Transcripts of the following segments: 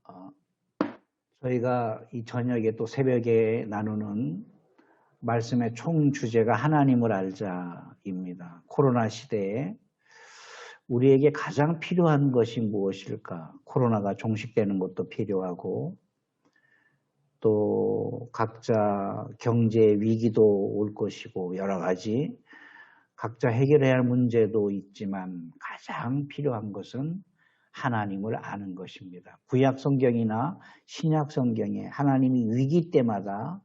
어, 저희가 이 저녁에 또 새벽에 나누는 말씀의 총 주제가 하나님을 알자입니다. 코로나 시대에 우리에게 가장 필요한 것이 무엇일까? 코로나가 종식되는 것도 필요하고 또 각자 경제 위기도 올 것이고 여러 가지 각자 해결해야 할 문제도 있지만 가장 필요한 것은 하나님을 아는 것입니다. 구약 성경이나 신약 성경에 하나님이 위기 때마다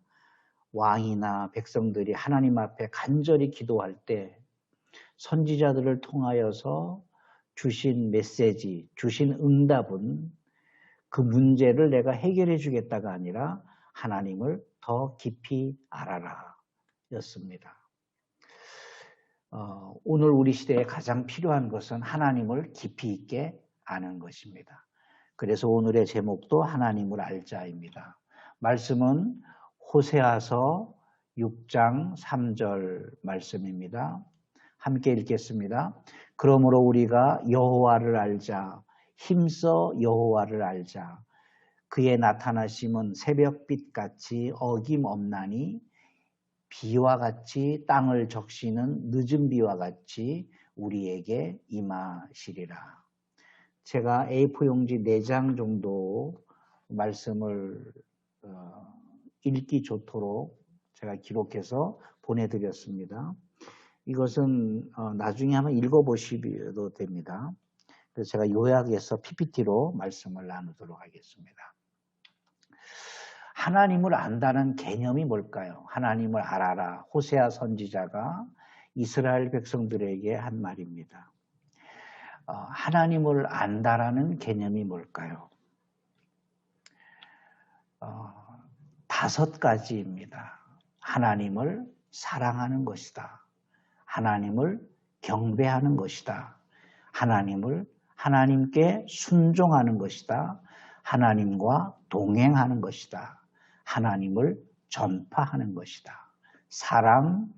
왕이나 백성들이 하나님 앞에 간절히 기도할 때 선지자들을 통하여서 주신 메시지, 주신 응답은 그 문제를 내가 해결해 주겠다가 아니라 하나님을 더 깊이 알아라 였습니다. 오늘 우리 시대에 가장 필요한 것은 하나님을 깊이 있게 아는 것입니다. 그래서 오늘의 제목도 하나님을 알자입니다. 말씀은 호세아서 6장 3절 말씀입니다. 함께 읽겠습니다. 그러므로 우리가 여호와를 알자, 힘써 여호와를 알자. 그의 나타나심은 새벽빛같이 어김없나니 비와 같이 땅을 적시는 늦은 비와 같이 우리에게 임하시리라. 제가 A4 용지 4장 정도 말씀을 읽기 좋도록 제가 기록해서 보내드렸습니다. 이것은 나중에 한번 읽어보셔도 됩니다. 그래서 제가 요약해서 PPT로 말씀을 나누도록 하겠습니다. 하나님을 안다는 개념이 뭘까요? 하나님을 알아라. 호세아 선지자가 이스라엘 백성들에게 한 말입니다. 하나님을 안다라는 개념이 뭘까요? 5가지입니다. 하나님을 사랑하는 것이다. 하나님을 경배하는 것이다. 하나님께 순종하는 것이다. 하나님과 동행하는 것이다. 하나님을 전파하는 것이다. 사랑,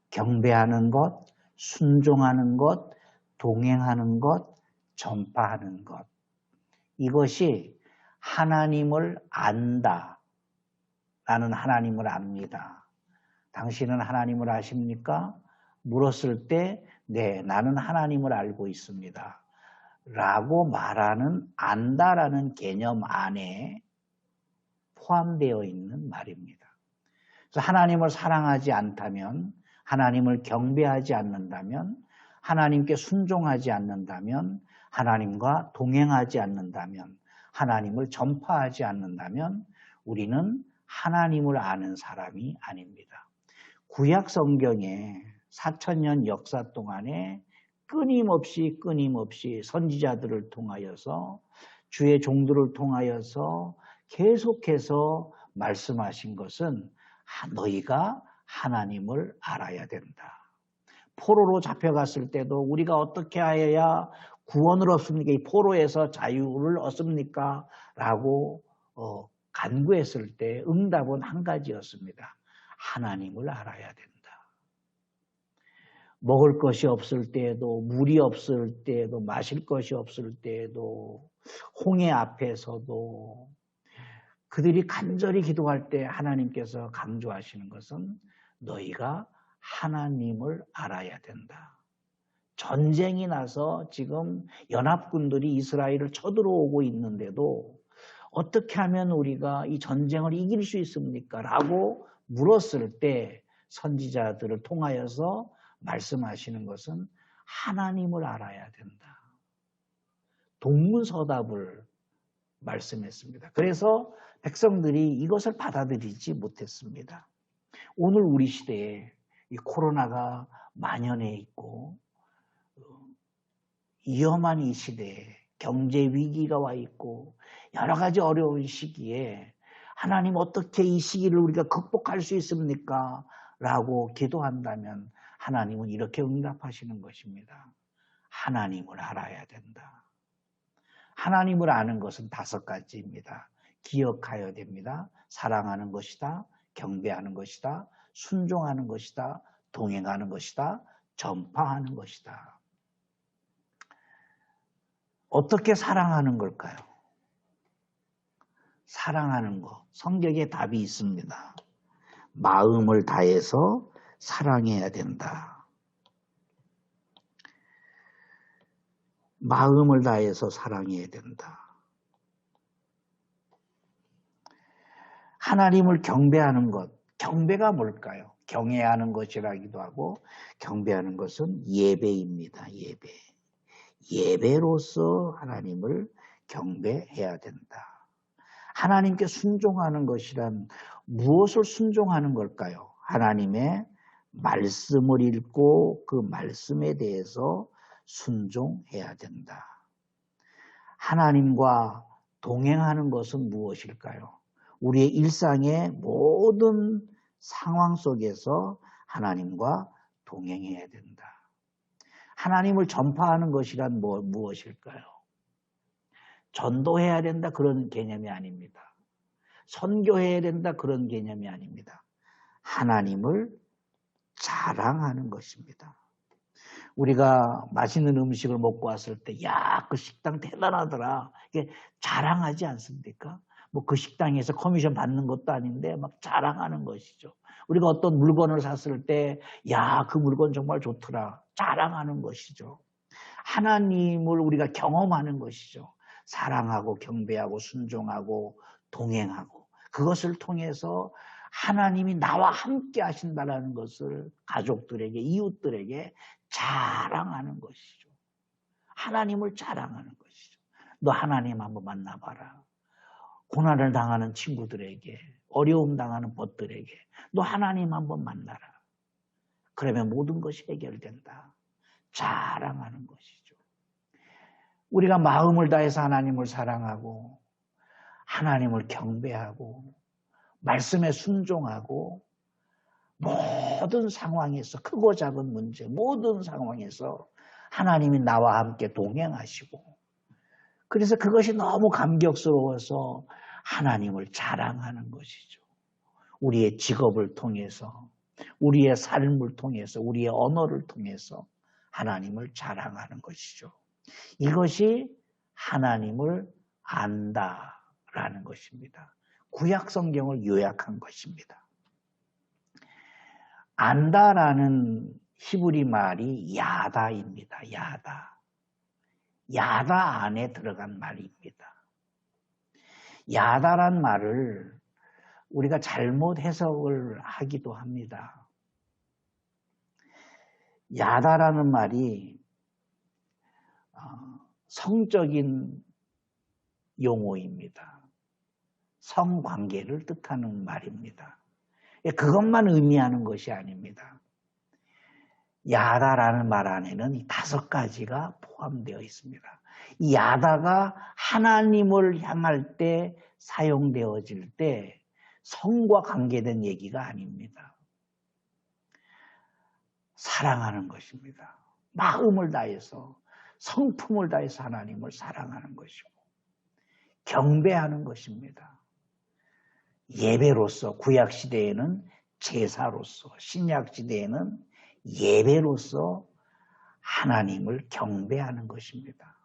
경배하는 것, 순종하는 것, 동행하는 것, 전파하는 것. 이것이 하나님을 안다. 나는 하나님을 압니다. 당신은 하나님을 아십니까? 물었을 때 네, 나는 하나님을 알고 있습니다. 라고 말하는 안다라는 개념 안에 포함되어 있는 말입니다. 그래서 하나님을 사랑하지 않다면, 하나님을 경배하지 않는다면, 하나님께 순종하지 않는다면, 하나님과 동행하지 않는다면, 하나님을 전파하지 않는다면 우리는 하나님을 아는 사람이 아닙니다. 구약 성경에 4000년 역사 동안에 끊임없이 선지자들을 통하여서 주의 종들을 통하여서 계속해서 말씀하신 것은 너희가 하나님을 알아야 된다. 포로로 잡혀갔을 때도 우리가 어떻게 하여야 구원을 얻습니까? 이 포로에서 자유를 얻습니까? 라고 간구했을 때 응답은 한 가지였습니다. 하나님을 알아야 된다. 먹을 것이 없을 때에도, 물이 없을 때에도, 마실 것이 없을 때에도, 홍해 앞에서도 그들이 간절히 기도할 때 하나님께서 강조하시는 것은 너희가 하나님을 알아야 된다. 전쟁이 나서 지금 연합군들이 이스라엘을 쳐들어오고 있는데도 어떻게 하면 우리가 이 전쟁을 이길 수 있습니까? 라고 물었을 때 선지자들을 통하여서 말씀하시는 것은 하나님을 알아야 된다. 동문서답을 말씀했습니다. 그래서 백성들이 이것을 받아들이지 못했습니다. 오늘 우리 시대에 이 코로나가 만연해 있고 위험한 이 시대에 경제 위기가 와 있고 여러 가지 어려운 시기에 하나님 어떻게 이 시기를 우리가 극복할 수 있습니까? 라고 기도한다면 하나님은 이렇게 응답하시는 것입니다. 하나님을 알아야 된다. 하나님을 아는 것은 5가지입니다. 기억하여야 됩니다. 사랑하는 것이다. 경배하는 것이다. 순종하는 것이다. 동행하는 것이다. 전파하는 것이다. 어떻게 사랑하는 걸까요? 사랑하는 것. 성경에 답이 있습니다. 마음을 다해서 사랑해야 된다. 마음을 다해서 사랑해야 된다. 하나님을 경배하는 것. 경배가 뭘까요? 경외하는 것이라기도 하고 경배하는 것은 예배입니다. 예배. 예배로서 하나님을 경배해야 된다. 하나님께 순종하는 것이란 무엇을 순종하는 걸까요? 하나님의 말씀을 읽고 그 말씀에 대해서 순종해야 된다. 하나님과 동행하는 것은 무엇일까요? 우리의 일상의 모든 상황 속에서 하나님과 동행해야 된다. 하나님을 전파하는 것이란 무엇일까요? 전도해야 된다 그런 개념이 아닙니다. 선교해야 된다 그런 개념이 아닙니다. 하나님을 자랑하는 것입니다. 우리가 맛있는 음식을 먹고 왔을 때, 야, 그 식당 대단하더라. 이게 자랑하지 않습니까? 뭐 그 식당에서 커미션 받는 것도 아닌데 막 자랑하는 것이죠. 우리가 어떤 물건을 샀을 때, 야, 그 물건 정말 좋더라. 자랑하는 것이죠. 하나님을 우리가 경험하는 것이죠. 사랑하고 경배하고 순종하고 동행하고 그것을 통해서 하나님이 나와 함께 하신다는 것을 가족들에게 이웃들에게 자랑하는 것이죠. 하나님을 자랑하는 것이죠. 너 하나님 한번 만나봐라. 고난을 당하는 친구들에게 어려움 당하는 벗들에게 너 하나님 한번 만나라. 그러면 모든 것이 해결된다. 자랑하는 것이죠. 우리가 마음을 다해서 하나님을 사랑하고 하나님을 경배하고 말씀에 순종하고 모든 상황에서 크고 작은 문제 모든 상황에서 하나님이 나와 함께 동행하시고 그래서 그것이 너무 감격스러워서 하나님을 자랑하는 것이죠. 우리의 직업을 통해서 우리의 삶을 통해서 우리의 언어를 통해서 하나님을 자랑하는 것이죠. 이것이 하나님을 안다라는 것입니다. 구약 성경을 요약한 것입니다. 안다라는 히브리 말이 야다입니다. 야다. 야다 안에 들어간 말입니다. 야다란 말을 우리가 잘못 해석을 하기도 합니다. 야다라는 말이 성적인 용어입니다. 성관계를 뜻하는 말입니다. 그것만 의미하는 것이 아닙니다. 야다라는 말 안에는 이 5가지가 포함되어 있습니다. 이 야다가 하나님을 향할 때 사용되어질 때 성과 관계된 얘기가 아닙니다. 사랑하는 것입니다. 마음을 다해서 성품을 다해서 하나님을 사랑하는 것이고 경배하는 것입니다. 예배로서 구약시대에는 제사로서 신약시대에는 예배로서 하나님을 경배하는 것입니다.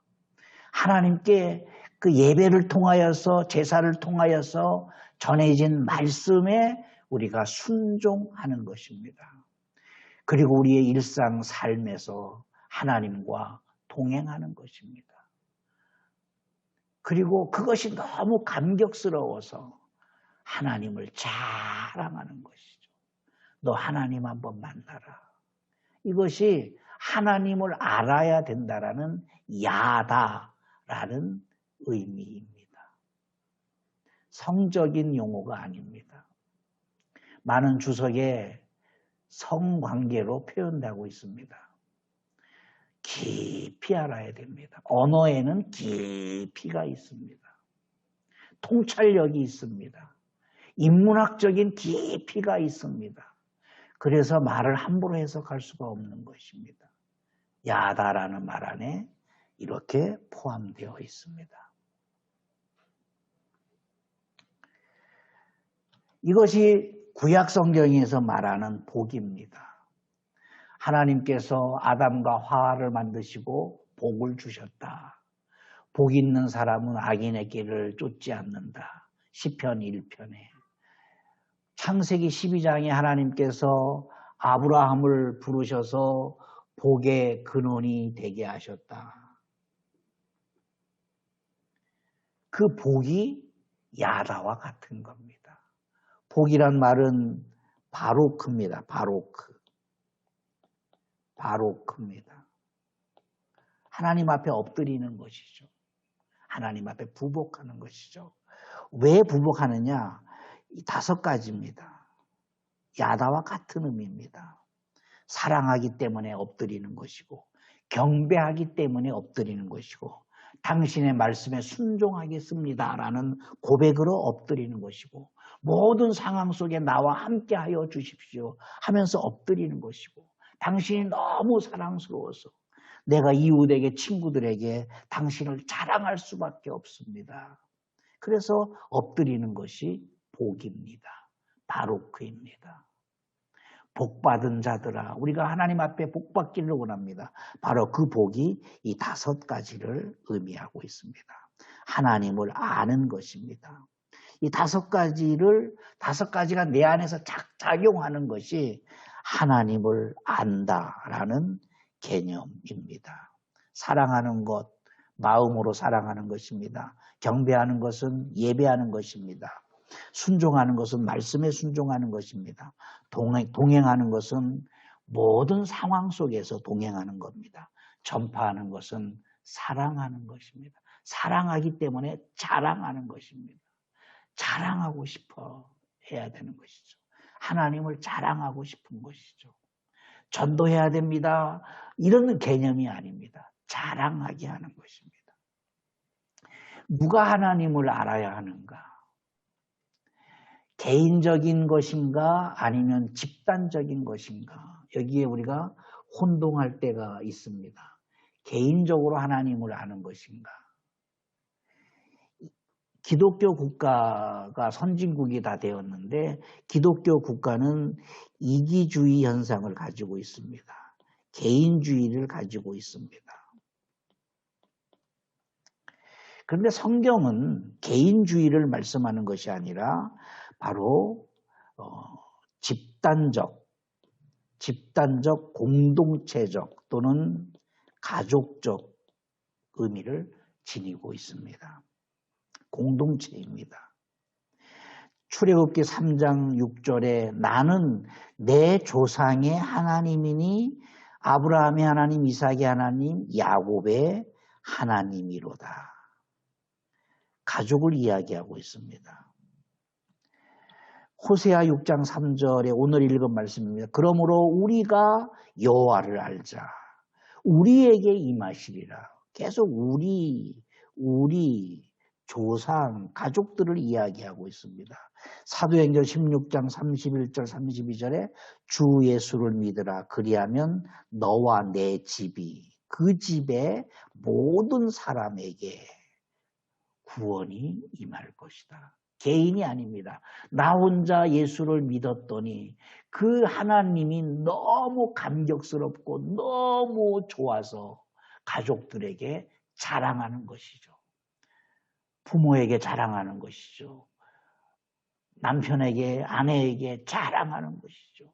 하나님께 그 예배를 통하여서 제사를 통하여서 전해진 말씀에 우리가 순종하는 것입니다. 그리고 우리의 일상 삶에서 하나님과 동행하는 것입니다. 그리고 그것이 너무 감격스러워서 하나님을 자랑하는 것이죠. 너 하나님 한번 만나라. 이것이 하나님을 알아야 된다라는 야다라는 의미입니다. 성적인 용어가 아닙니다. 많은 주석에 성관계로 표현되고 있습니다. 깊이 알아야 됩니다. 언어에는 깊이가 있습니다. 통찰력이 있습니다. 인문학적인 깊이가 있습니다. 그래서 말을 함부로 해석할 수가 없는 것입니다. 야다라는 말 안에 이렇게 포함되어 있습니다. 이것이 구약 성경에서 말하는 복입니다. 하나님께서 아담과 하와를 만드시고 복을 주셨다. 복 있는 사람은 악인의 길을 쫓지 않는다. 시편 1편에. 창세기 12장에 하나님께서 아브라함을 부르셔서 복의 근원이 되게 하셨다. 그 복이 야다와 같은 겁니다. 복이란 말은 바로크입니다. 바로크입니다. 하나님 앞에 엎드리는 것이죠. 하나님 앞에 부복하는 것이죠. 왜 부복하느냐? 이 5가지입니다. 야다와 같은 의미입니다. 사랑하기 때문에 엎드리는 것이고, 경배하기 때문에 엎드리는 것이고, 당신의 말씀에 순종하겠습니다라는 고백으로 엎드리는 것이고, 모든 상황 속에 나와 함께 하여 주십시오 하면서 엎드리는 것이고, 당신이 너무 사랑스러워서 내가 이웃에게 친구들에게 당신을 자랑할 수밖에 없습니다. 그래서 엎드리는 것이 복입니다. 바로크입니다. 복받은 자들아, 우리가 하나님 앞에 복받기를 원합니다. 바로 그 복이 이 5가지를 의미하고 있습니다. 하나님을 아는 것입니다. 이 5가지가 내 안에서 작용하는 것이 하나님을 안다라는 개념입니다. 사랑하는 것, 마음으로 사랑하는 것입니다. 경배하는 것은 예배하는 것입니다. 순종하는 것은 말씀에 순종하는 것입니다. 동행하는 것은 모든 상황 속에서 동행하는 겁니다. 전파하는 것은 사랑하는 것입니다. 사랑하기 때문에 자랑하는 것입니다. 자랑하고 싶어 해야 되는 것이죠. 하나님을 자랑하고 싶은 것이죠. 전도해야 됩니다. 이런 개념이 아닙니다. 자랑하게 하는 것입니다. 누가 하나님을 알아야 하는가? 개인적인 것인가 아니면 집단적인 것인가? 여기에 우리가 혼동할 때가 있습니다. 개인적으로 하나님을 아는 것인가? 기독교 국가가 선진국이 다 되었는데 기독교 국가는 이기주의 현상을 가지고 있습니다. 개인주의를 가지고 있습니다. 그런데 성경은 개인주의를 말씀하는 것이 아니라 바로 집단적, 공동체적 또는 가족적 의미를 지니고 있습니다. 공동체입니다. 출애굽기 3장 6절에 나는 내 조상의 하나님이니 아브라함의 하나님, 이삭의 하나님, 야곱의 하나님이로다. 가족을 이야기하고 있습니다. 호세아 6장 3절에 오늘 읽은 말씀입니다. 그러므로 우리가 여호와를 알자. 우리에게 임하시리라. 계속 우리 조상, 가족들을 이야기하고 있습니다. 사도행전 16장 31절 32절에 주 예수를 믿으라. 그리하면 너와 내 집이 그 집의 모든 사람에게 구원이 임할 것이다. 개인이 아닙니다. 나 혼자 예수를 믿었더니 그 하나님이 너무 감격스럽고 너무 좋아서 가족들에게 자랑하는 것이죠. 부모에게 자랑하는 것이죠. 남편에게, 아내에게 자랑하는 것이죠.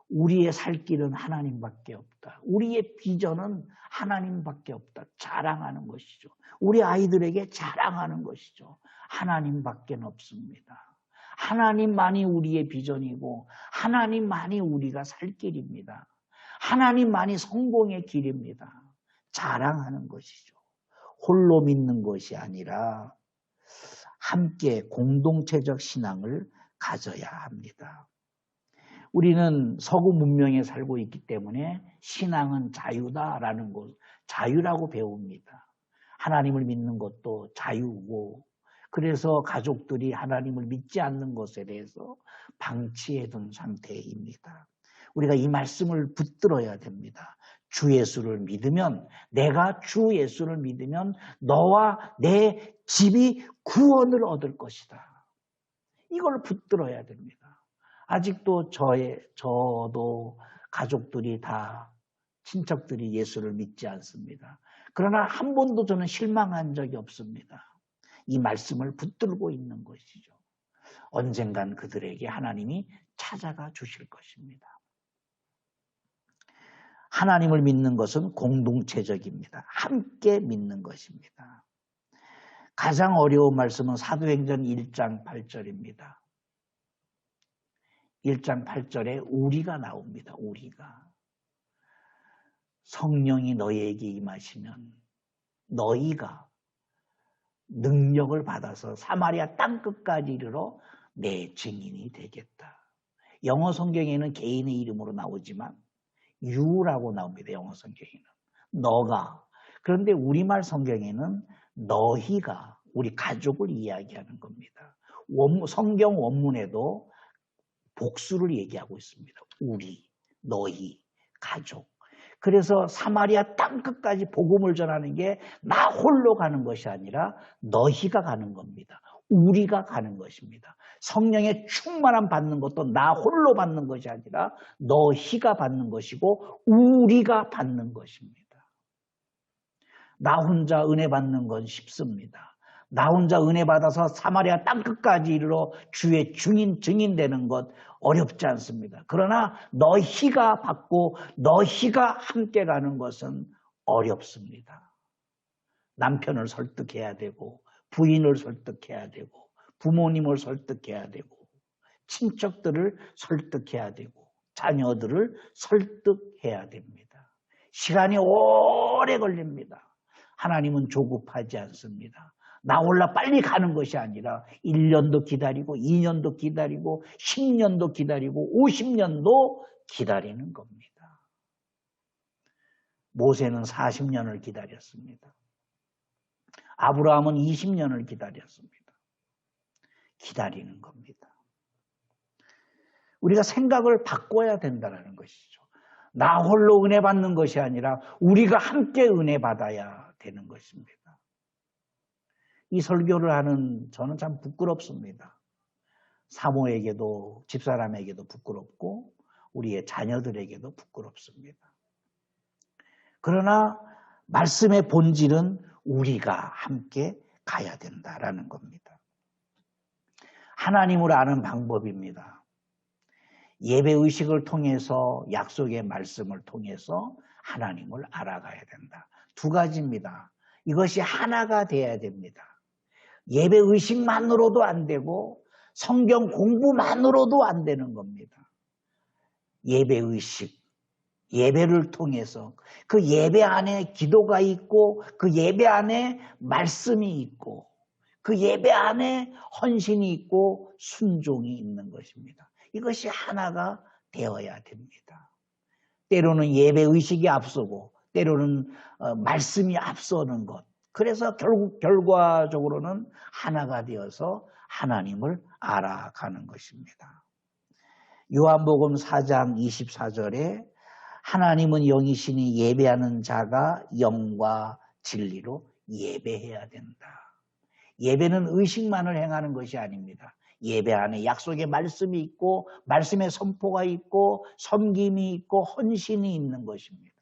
우리의 살 길은 하나님밖에 없다. 우리의 비전은 하나님밖에 없다. 자랑하는 것이죠. 우리 아이들에게 자랑하는 것이죠. 하나님밖에 없습니다. 하나님만이 우리의 비전이고 하나님만이 우리가 살 길입니다. 하나님만이 성공의 길입니다. 자랑하는 것이죠. 홀로 믿는 것이 아니라 함께 공동체적 신앙을 가져야 합니다. 우리는 서구 문명에 살고 있기 때문에 신앙은 자유다라는 것, 자유라고 배웁니다. 하나님을 믿는 것도 자유고, 그래서 가족들이 하나님을 믿지 않는 것에 대해서 방치해둔 상태입니다. 우리가 이 말씀을 붙들어야 됩니다. 주 예수를 믿으면, 내가 주 예수를 믿으면 너와 내 집이 구원을 얻을 것이다. 이걸 붙들어야 됩니다. 아직도 저도 가족들이 다 친척들이 예수를 믿지 않습니다. 그러나 한 번도 저는 실망한 적이 없습니다. 이 말씀을 붙들고 있는 것이죠. 언젠간 그들에게 하나님이 찾아가 주실 것입니다. 하나님을 믿는 것은 공동체적입니다. 함께 믿는 것입니다. 가장 어려운 말씀은 사도행전 1장 8절입니다. 1장 8절에 우리가 나옵니다. 우리가. 성령이 너희에게 임하시면 너희가 능력을 받아서 사마리아 땅끝까지 이르러 내 증인이 되겠다. 영어 성경에는 개인의 이름으로 나오지만 you라고 나옵니다. 영어 성경에는. 너가. 그런데 우리말 성경에는 너희가 우리 가족을 이야기하는 겁니다. 성경 원문에도 복수를 얘기하고 있습니다. 우리, 너희, 가족. 그래서 사마리아 땅끝까지 복음을 전하는 게 나 홀로 가는 것이 아니라 너희가 가는 겁니다. 우리가 가는 것입니다. 성령의 충만함 받는 것도 나 홀로 받는 것이 아니라 너희가 받는 것이고 우리가 받는 것입니다. 나 혼자 은혜 받는 건 쉽습니다. 나 혼자 은혜 받아서 사마리아 땅끝까지 이르러 주의 증인 되는 것 어렵지 않습니다. 그러나 너희가 받고 너희가 함께 가는 것은 어렵습니다. 남편을 설득해야 되고 부인을 설득해야 되고 부모님을 설득해야 되고 친척들을 설득해야 되고 자녀들을 설득해야 됩니다. 시간이 오래 걸립니다. 하나님은 조급하지 않습니다. 나 홀라 빨리 가는 것이 아니라 1년도 기다리고 2년도 기다리고 10년도 기다리고 50년도 기다리는 겁니다. 모세는 40년을 기다렸습니다. 아브라함은 20년을 기다렸습니다. 기다리는 겁니다. 우리가 생각을 바꿔야 된다는 것이죠. 나 홀로 은혜 받는 것이 아니라 우리가 함께 은혜 받아야 되는 것입니다. 이 설교를 하는 저는 참 부끄럽습니다. 사모에게도 집사람에게도 부끄럽고 우리의 자녀들에게도 부끄럽습니다. 그러나 말씀의 본질은 우리가 함께 가야 된다라는 겁니다. 하나님을 아는 방법입니다. 예배의식을 통해서 약속의 말씀을 통해서 하나님을 알아가야 된다. 두 가지입니다. 이것이 하나가 돼야 됩니다. 예배의식만으로도 안 되고 성경 공부만으로도 안 되는 겁니다. 예배의식, 예배를 통해서 그 예배 안에 기도가 있고 그 예배 안에 말씀이 있고 그 예배 안에 헌신이 있고 순종이 있는 것입니다. 이것이 하나가 되어야 됩니다. 때로는 예배의식이 앞서고 때로는 말씀이 앞서는 것. 그래서 결과적으로는 하나가 되어서 하나님을 알아가는 것입니다. 요한복음 4장 24절에 하나님은 영이시니 예배하는 자가 영과 진리로 예배해야 된다. 예배는 의식만을 행하는 것이 아닙니다. 예배 안에 약속의 말씀이 있고 말씀의 선포가 있고 섬김이 있고 헌신이 있는 것입니다.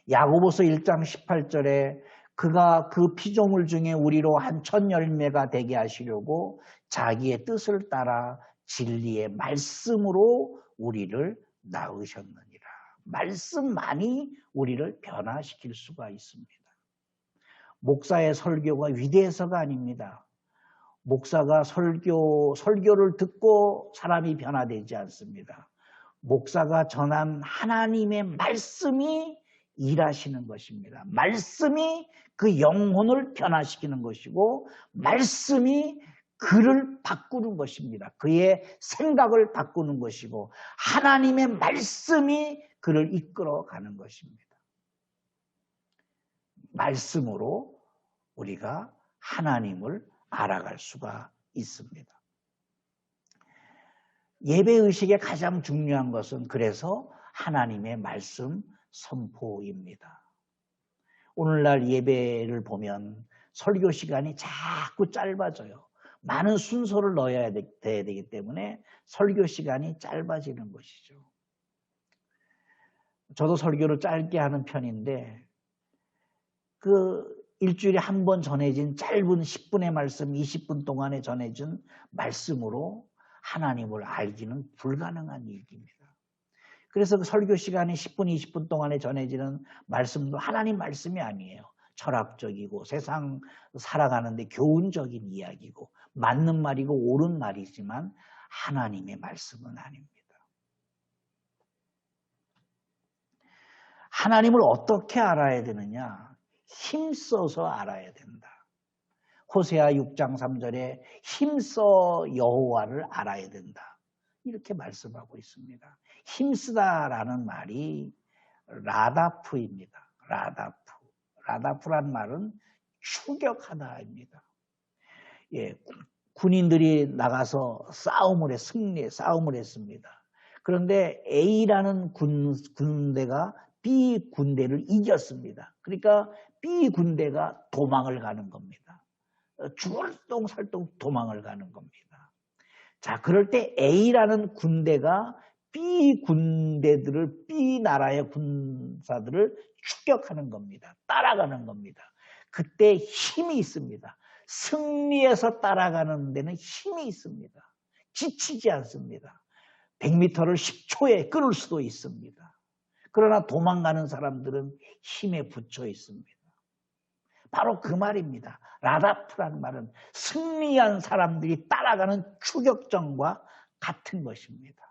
야고보서 1장 18절에 그가 그 피조물 중에 우리로 한 첫 열매가 되게 하시려고 자기의 뜻을 따라 진리의 말씀으로 우리를 낳으셨느니라. 말씀만이 우리를 변화시킬 수가 있습니다. 목사의 설교가 위대해서가 아닙니다. 목사가 설교를 듣고 사람이 변화되지 않습니다. 목사가 전한 하나님의 말씀이 일하시는 것입니다. 말씀이 그 영혼을 변화시키는 것이고 말씀이 그를 바꾸는 것입니다. 그의 생각을 바꾸는 것이고 하나님의 말씀이 그를 이끌어가는 것입니다. 말씀으로 우리가 하나님을 알아갈 수가 있습니다. 예배의식의 가장 중요한 것은 그래서 하나님의 말씀 선포입니다. 오늘날 예배를 보면 설교 시간이 자꾸 짧아져요. 많은 순서를 넣어야 돼야 되기 때문에 설교 시간이 짧아지는 것이죠. 저도 설교를 짧게 하는 편인데 그 일주일에 한 번 전해진 짧은 10분의 말씀, 20분 동안에 전해진 말씀으로 하나님을 알기는 불가능한 일입니다. 그래서 그 설교 시간이 10분, 20분 동안에 전해지는 말씀도 하나님 말씀이 아니에요. 철학적이고 세상 살아가는데 교훈적인 이야기고 맞는 말이고 옳은 말이지만 하나님의 말씀은 아닙니다. 하나님을 어떻게 알아야 되느냐? 힘써서 알아야 된다. 호세아 6장 3절에 힘써 여호와를 알아야 된다. 이렇게 말씀하고 있습니다. 힘쓰다라는 말이 라다프입니다. 라다프. 라다프란 말은 추격하다입니다. 예, 군인들이 나가서 싸움을 했습니다. 그런데 A라는 군대가 B 군대를 이겼습니다. 그러니까 B 군대가 도망을 가는 겁니다. 주얼똥살똥 도망을 가는 겁니다. 자, 그럴 때 A라는 군대가 B 군대들을, B 나라의 군사들을 추격하는 겁니다. 따라가는 겁니다. 그때 힘이 있습니다. 승리해서 따라가는 데는 힘이 있습니다. 지치지 않습니다. 100m를 10초에 끊을 수도 있습니다. 그러나 도망가는 사람들은 힘에 붙여 있습니다. 바로 그 말입니다. 라다프라는 말은 승리한 사람들이 따라가는 추격전과 같은 것입니다.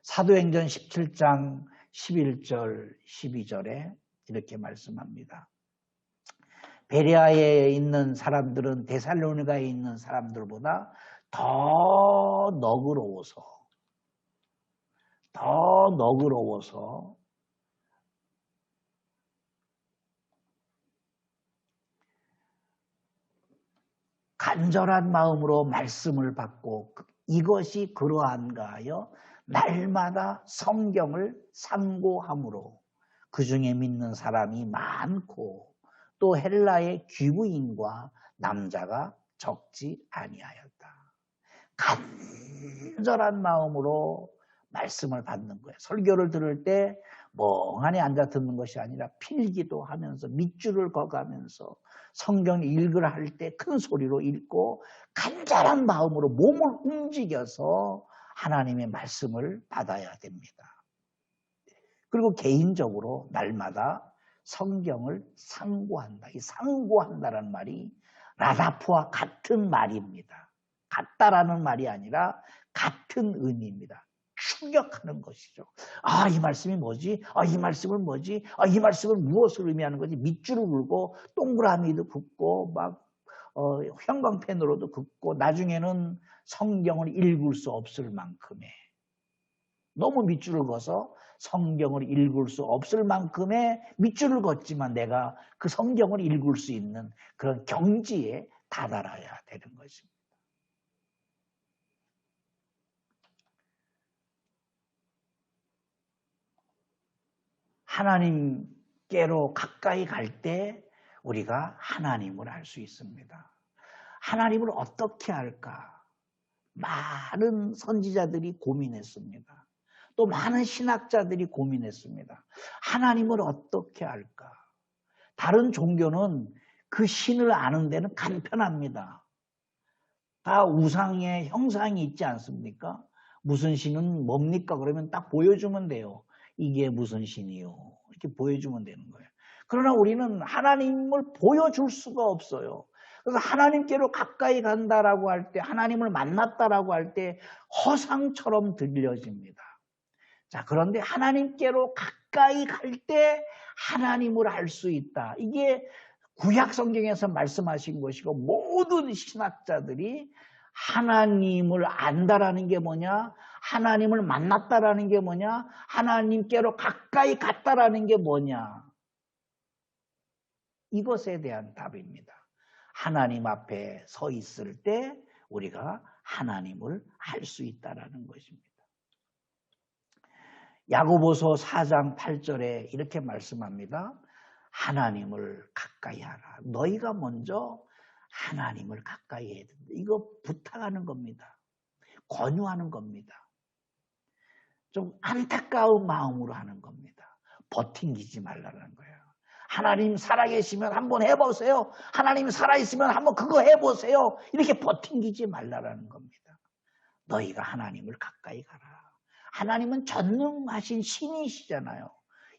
사도행전 17장 11절 12절에 이렇게 말씀합니다. 베레아에 있는 사람들은 데살로니가에 있는 사람들보다 더 너그러워서 간절한 마음으로 말씀을 받고 이것이 그러한가 하여 날마다 성경을 상고함으로 그 중에 믿는 사람이 많고 또 헬라의 귀부인과 남자가 적지 아니하였다. 간절한 마음으로 말씀을 받는 거예요. 설교를 들을 때 멍하니 앉아 듣는 것이 아니라 필기도 하면서 밑줄을 그어가면서 성경 읽으라 할 때 큰 소리로 읽고 간절한 마음으로 몸을 움직여서 하나님의 말씀을 받아야 됩니다. 그리고 개인적으로 날마다 성경을 상고한다. 이 상고한다라는 말이 라다프와 같은 말입니다. 같다라는 말이 아니라 같은 의미입니다. 추격하는 것이죠. 아, 이 말씀이 뭐지? 아, 이 말씀은 뭐지? 아, 이 말씀은 무엇을 의미하는 거지? 밑줄을 긋고 동그라미도 긋고 막 형광펜으로도 긋고 나중에는 성경을 읽을 수 없을 만큼의 너무 밑줄을 그어서 성경을 읽을 수 없을 만큼의 밑줄을 걷지만 내가 그 성경을 읽을 수 있는 그런 경지에 다다라야 되는 것입니다. 하나님께로 가까이 갈 때 우리가 하나님을 알 수 있습니다. 하나님을 어떻게 할까? 많은 선지자들이 고민했습니다. 또 많은 신학자들이 고민했습니다. 하나님을 어떻게 할까? 다른 종교는 그 신을 아는 데는 간편합니다. 다 우상의 형상이 있지 않습니까? 무슨 신은 뭡니까? 그러면 딱 보여주면 돼요. 이게 무슨 신이요? 이렇게 보여주면 되는 거예요. 그러나 우리는 하나님을 보여줄 수가 없어요. 그래서 하나님께로 가까이 간다라고 할 때, 하나님을 만났다라고 할 때 허상처럼 들려집니다. 자, 그런데 하나님께로 가까이 갈 때 하나님을 알 수 있다. 이게 구약 성경에서 말씀하신 것이고 모든 신학자들이 하나님을 안다라는 게 뭐냐? 하나님을 만났다라는 게 뭐냐? 하나님께로 가까이 갔다라는 게 뭐냐? 이것에 대한 답입니다. 하나님 앞에 서 있을 때 우리가 하나님을 알 수 있다라는 것입니다. 야고보서 4장 8절에 이렇게 말씀합니다. 하나님을 가까이 하라. 너희가 먼저 하나님을 가까이 해야 된다. 이거 부탁하는 겁니다. 권유하는 겁니다. 좀 안타까운 마음으로 하는 겁니다. 버팅기지 말라는 거예요. 하나님 살아계시면 한번 해보세요. 하나님 살아있으면 한번 그거 해보세요. 이렇게 버팅기지 말라라는 겁니다. 너희가 하나님을 가까이 가라. 하나님은 전능하신 신이시잖아요.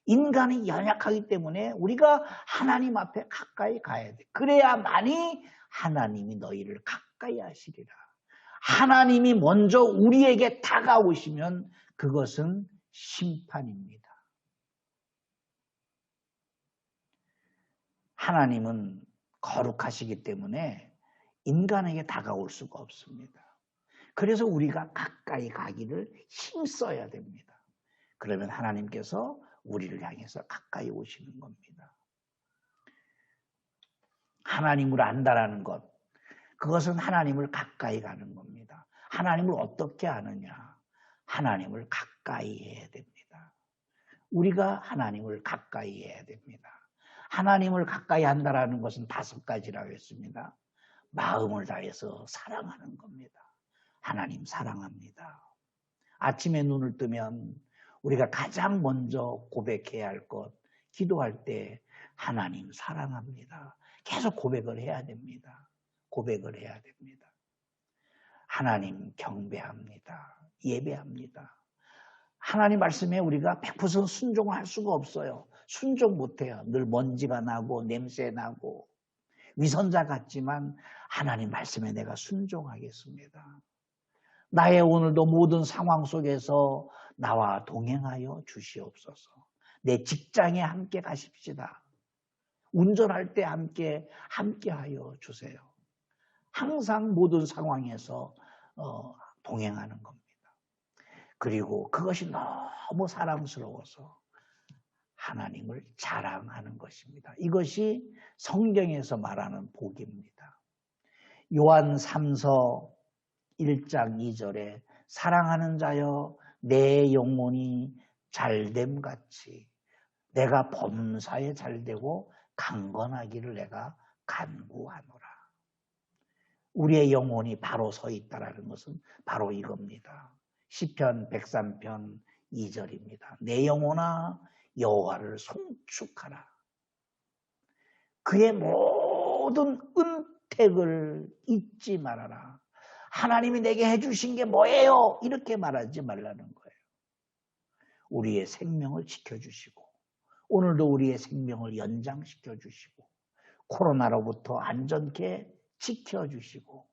인간이 연약하기 때문에 우리가 하나님 앞에 가까이 가야 돼. 그래야만이 하나님이 너희를 가까이 하시리라. 하나님이 먼저 우리에게 다가오시면 그것은 심판입니다. 하나님은 거룩하시기 때문에 인간에게 다가올 수가 없습니다. 그래서 우리가 가까이 가기를 힘써야 됩니다. 그러면 하나님께서 우리를 향해서 가까이 오시는 겁니다. 하나님을 안다라는 것, 그것은 하나님을 가까이 가는 겁니다. 하나님을 어떻게 아느냐? 하나님을 가까이 해야 됩니다. 우리가 하나님을 가까이 해야 됩니다. 하나님을 가까이 한다라는 것은 5가지라고 했습니다. 마음을 다해서 사랑하는 겁니다. 하나님 사랑합니다. 아침에 눈을 뜨면 우리가 가장 먼저 고백해야 할 것, 기도할 때 하나님 사랑합니다. 계속 고백을 해야 됩니다. 고백을 해야 됩니다. 하나님 경배합니다. 예배합니다. 하나님 말씀에 우리가 100% 순종할 수가 없어요. 순종 못해요. 늘 먼지가 나고 냄새 나고 위선자 같지만 하나님 말씀에 내가 순종하겠습니다. 나의 오늘도 모든 상황 속에서 나와 동행하여 주시옵소서. 내 직장에 함께 가십시다. 운전할 때 함께하여 주세요. 항상 모든 상황에서 동행하는 겁니다. 그리고 그것이 너무 사랑스러워서 하나님을 자랑하는 것입니다. 이것이 성경에서 말하는 복입니다. 요한 3서 1장 2절에 사랑하는 자여 내 영혼이 잘됨 같이 내가 범사에 잘되고 강건하기를 내가 간구하노라. 우리의 영혼이 바로 서 있다라는 것은 바로 이겁니다. 시편 103편 2절입니다. 내 영혼아 여호와를 송축하라. 그의 모든 은택을 잊지 말아라. 하나님이 내게 해주신 게 뭐예요? 이렇게 말하지 말라는 거예요. 우리의 생명을 지켜주시고 오늘도 우리의 생명을 연장시켜 주시고 코로나로부터 안전케 지켜주시고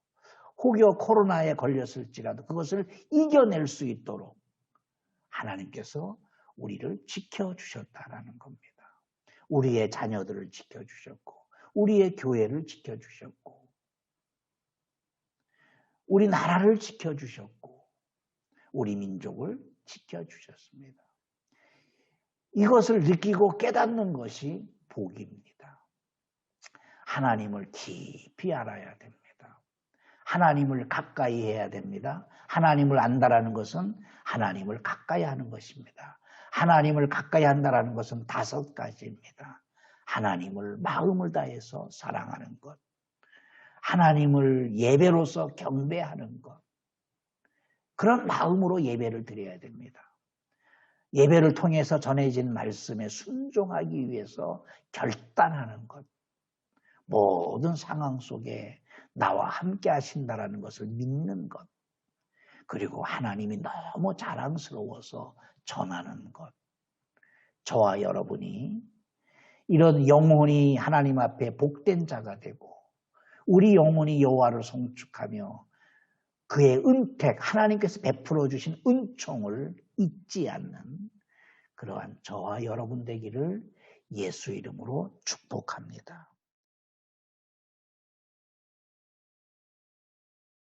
혹여 코로나에 걸렸을지라도 그것을 이겨낼 수 있도록 하나님께서 우리를 지켜주셨다라는 겁니다. 우리의 자녀들을 지켜주셨고 우리의 교회를 지켜주셨고 우리 나라를 지켜주셨고 우리 민족을 지켜주셨습니다. 이것을 느끼고 깨닫는 것이 복입니다. 하나님을 깊이 알아야 됩니다. 하나님을 가까이 해야 됩니다. 하나님을 안다라는 것은 하나님을 가까이 하는 것입니다. 하나님을 가까이 한다라는 것은 5가지입니다. 하나님을 마음을 다해서 사랑하는 것, 하나님을 예배로서 경배하는 것, 그런 마음으로 예배를 드려야 됩니다. 예배를 통해서 전해진 말씀에 순종하기 위해서 결단하는 것, 모든 상황 속에 나와 함께 하신다라는 것을 믿는 것, 그리고 하나님이 너무 자랑스러워서 전하는 것. 저와 여러분이 이런 영혼이 하나님 앞에 복된 자가 되고 우리 영혼이 여호와를 송축하며 그의 은택, 하나님께서 베풀어 주신 은총을 잊지 않는 그러한 저와 여러분 되기를 예수 이름으로 축복합니다.